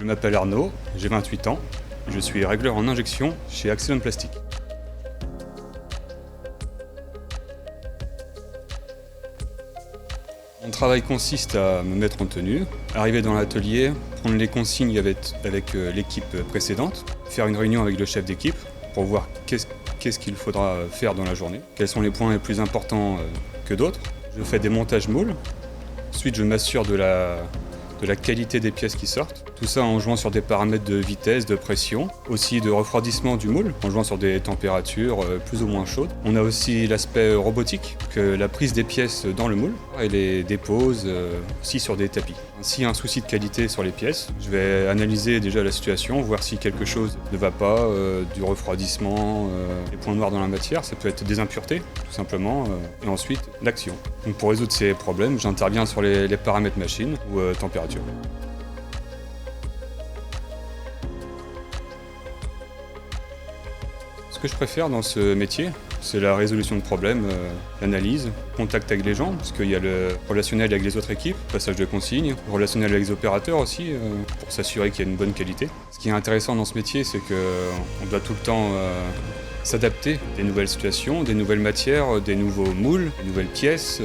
m'appelle Arnaud, j'ai 28 ans, je suis régleur en injection chez Accelon Plastic. Mon travail consiste à me mettre en tenue, arriver dans l'atelier, prendre les consignes avec l'équipe précédente, faire une réunion avec le chef d'équipe pour voir qu'est-ce qu'il faudra faire dans la journée, quels sont les points les plus importants que d'autres. Je fais des montages moules, ensuite je m'assure de la qualité des pièces qui sortent. Tout ça en jouant sur des paramètres de vitesse, de pression, aussi de refroidissement du moule, en jouant sur des températures plus ou moins chaudes. On a aussi l'aspect robotique, que la prise des pièces dans le moule et les dépose aussi sur des tapis. S'il y a un souci de qualité sur les pièces, je vais analyser déjà la situation, voir si quelque chose ne va pas, du refroidissement, des points noirs dans la matière, ça peut être des impuretés tout simplement, et ensuite l'action. Donc pour résoudre ces problèmes, j'interviens sur les paramètres machine ou température. Ce que je préfère dans ce métier, c'est la résolution de problèmes, l'analyse, contact avec les gens, parce qu'il y a le relationnel avec les autres équipes, passage de consignes, le relationnel avec les opérateurs aussi, pour s'assurer qu'il y a une bonne qualité. Ce qui est intéressant dans ce métier, c'est qu'on doit tout le temps s'adapter à des nouvelles situations, des nouvelles matières, des nouveaux moules, des nouvelles pièces,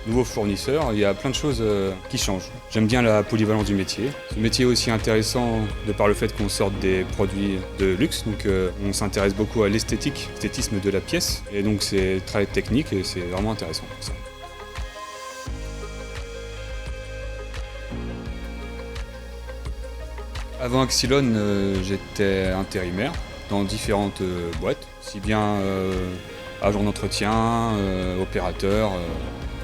nouveaux fournisseurs. Il y a plein de choses qui changent. J'aime bien la polyvalence du métier. Ce métier est aussi intéressant de par le fait qu'on sorte des produits de luxe. Donc on s'intéresse beaucoup à l'esthétisme de la pièce. Et donc c'est très technique et c'est vraiment intéressant pour ça. Avant Accelon, j'étais intérimaire dans différentes boîtes, aussi bien agent d'entretien, opérateur,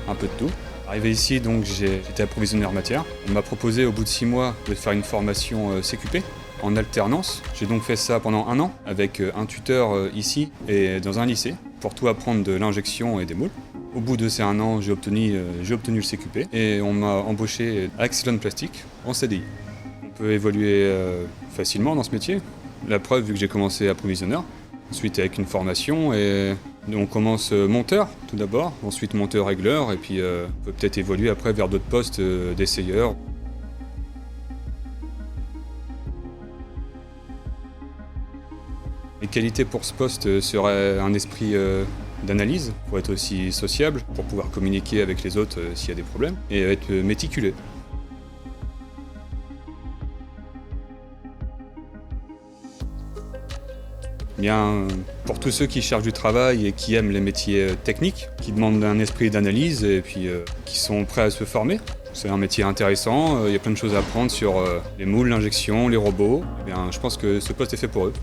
un peu de tout. Arrivé ici, donc j'étais approvisionneur matière. On m'a proposé au bout de 6 mois de faire une formation CQP en alternance. J'ai donc fait ça pendant 1 an avec un tuteur ici et dans un lycée pour tout apprendre de l'injection et des moules. Au bout de ces 1 an, j'ai obtenu le CQP et on m'a embauché à Accelon Plastic en CDI. On peut évoluer facilement dans ce métier. La preuve, vu que j'ai commencé approvisionneur, ensuite avec une formation, et on commence monteur tout d'abord, ensuite monteur-régleur, et puis on peut peut-être évoluer après vers d'autres postes d'essayeur. Les qualités pour ce poste seraient un esprit d'analyse, pour être aussi sociable, pour pouvoir communiquer avec les autres s'il y a des problèmes, et être méticuleux. Bien, pour tous ceux qui cherchent du travail et qui aiment les métiers techniques, qui demandent un esprit d'analyse et puis qui sont prêts à se former, c'est un métier intéressant, il y a plein de choses à apprendre sur les moules, l'injection, les robots. Eh bien, je pense que ce poste est fait pour eux.